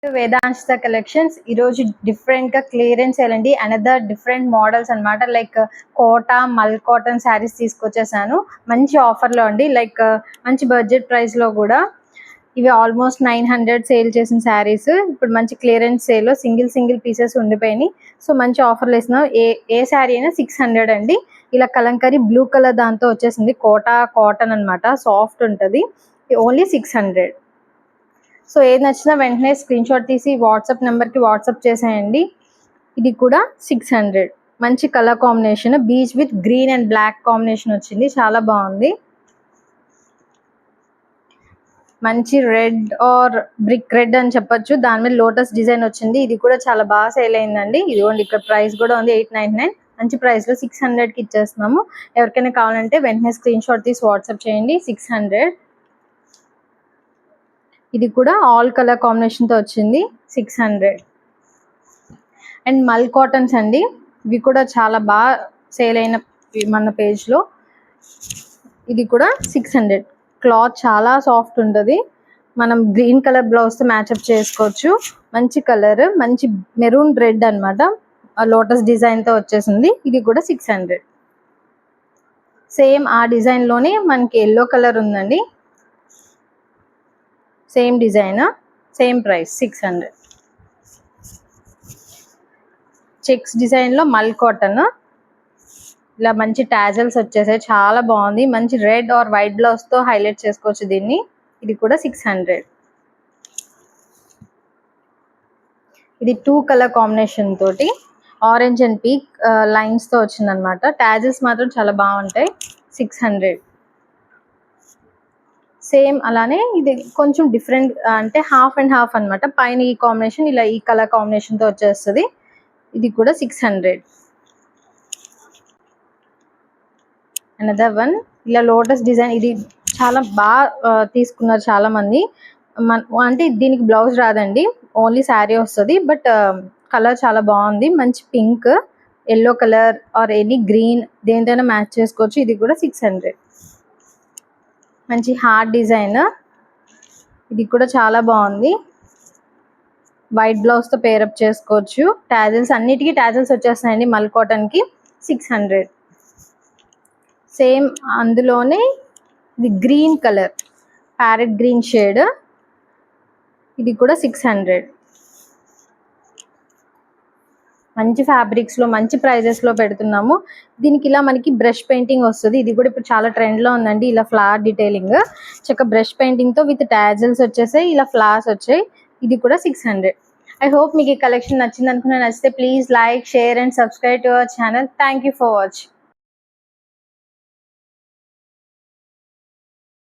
వేదాంశ collections ఈరోజు డిఫరెంట్గా clearance సేలండి. Another different models అనమాట. లైక్ కోటా మల్ కాటన్ శారీస్ తీసుకొచ్చేసాను మంచి ఆఫర్లో అండి. లైక్ మంచి బడ్జెట్ ప్రైస్లో కూడా. ఇవి ఆల్మోస్ట్ 900 సేల్ చేసిన శారీస్ ఇప్పుడు మంచి క్లియరెన్స్ సేల్లో సింగిల్ పీసెస్ ఉండిపోయినాయి. సో మంచి ఆఫర్లు ఇస్తున్నాం. ఏ శారీ అయినా 600 అండి. ఇలా కలంకరీ బ్లూ కలర్ దాంతో వచ్చేసింది. కోటా కాటన్ అనమాట, సాఫ్ట్ ఉంటుంది. ఓన్లీ 600. సో ఏది నచ్చినా వెంటనే స్క్రీన్ షాట్ తీసి వాట్సాప్ నెంబర్కి వాట్సాప్ చేసేయండి. ఇది కూడా 600. మంచి colour combination, peach with green and black combination వచ్చింది, చాలా బాగుంది. మంచి రెడ్ ఆర్ బ్రిక్ రెడ్ అని చెప్పొచ్చు, దాని మీద లోటస్ డిజైన్ వచ్చింది. ఇది కూడా చాలా బాగా సేల్ అయిందండి. ఇదిగోండి ఇక్కడ ప్రైస్ కూడా ఉంది 899. మంచి ప్రైస్లో 600కి ఇచ్చేస్తున్నాము. ఎవరికైనా కావాలంటే వెంటనే స్క్రీన్ షాట్ తీసి వాట్సాప్ చేయండి. 600. ఇది కూడా ఆల్ కలర్ కాంబినేషన్తో వచ్చింది, 600. అండ్ మల్ కాటన్స్ అండి, ఇవి కూడా చాలా బాగా సేల్ అయిన మన పేజ్లో. ఇది కూడా 600. క్లాత్ చాలా సాఫ్ట్ ఉంటుంది. మనం గ్రీన్ కలర్ బ్లౌజ్తో మ్యాచ్అప్ చేసుకోవచ్చు. మంచి కలర్, మంచి మెరూన్ రెడ్ అనమాట, లోటస్ డిజైన్తో వచ్చేసింది. ఇది కూడా 600. సేమ్ ఆ డిజైన్లోనే మనకి ఎల్లో కలర్ ఉందండి. Same design, same price 600. Checks డిజైన్లో మల్ కాటన్, ఇలా మంచి టాజల్స్ వచ్చేసాయి, చాలా బాగుంది. మంచి రెడ్ ఆర్ వైట్ బ్లౌజ్తో హైలైట్ చేసుకోవచ్చు దీన్ని. ఇది కూడా 600. ఇది 2 కలర్ కాంబినేషన్ తోటి ఆరెంజ్ అండ్ పీక్ లైన్స్తో వచ్చిందనమాట. టాజల్స్ మాత్రం చాలా బాగుంటాయి. 600. సేమ్ అలానే ఇది కొంచెం డిఫరెంట్, అంటే హాఫ్ అండ్ హాఫ్ అనమాట. పైన ఈ కాంబినేషన్, ఇలా ఈ కలర్ కాంబినేషన్తో వచ్చేస్తుంది. ఇది కూడా 600. అనదర్ వన్, ఇలా లోటస్ డిజైన్, ఇది చాలా బాగా తీసుకున్నారు చాలా మంది. అంటే దీనికి బ్లౌజ్ రాదండి, ఓన్లీ శారీ వస్తుంది. బట్ కలర్ చాలా బాగుంది. మంచి pink, yellow colour or any green దేనితోనే మ్యాచ్ చేసుకోవచ్చు. ఇది కూడా 600. మంచి హార్ట్ డిజైన్, ఇది కూడా చాలా బాగుంది. వైట్ బ్లౌజ్తో పేరప్ చేసుకోవచ్చు. టాజల్స్, అన్నిటికీ టాజల్స్ వచ్చేస్తాయండి మల్ కాటన్కి. 600. సేమ్ అందులోనే ఇది green colour, parrot green shade, ఇది కూడా 600. మంచి ఫ్యాబ్రిక్స్లో మంచి ప్రైజెస్లో పెడుతున్నాము. దీనికి ఇలా మనకి బ్రష్ పెయింటింగ్ వస్తుంది. ఇది కూడా ఇప్పుడు చాలా ట్రెండ్లో ఉందండి. ఇలా ఫ్లవర్ డీటెయిలింగ్, చక్క బ్రష్ పెయింటింగ్తో విత్ టాజల్స్ వచ్చేసాయి, ఇలా ఫ్లవర్స్ వచ్చాయి. ఇది కూడా 600. ఐ హోప్ మీకు ఈ కలెక్షన్ నచ్చింది అనుకున్నా. నచ్చితే please like, share and subscribe to our channel. Thank you for watching.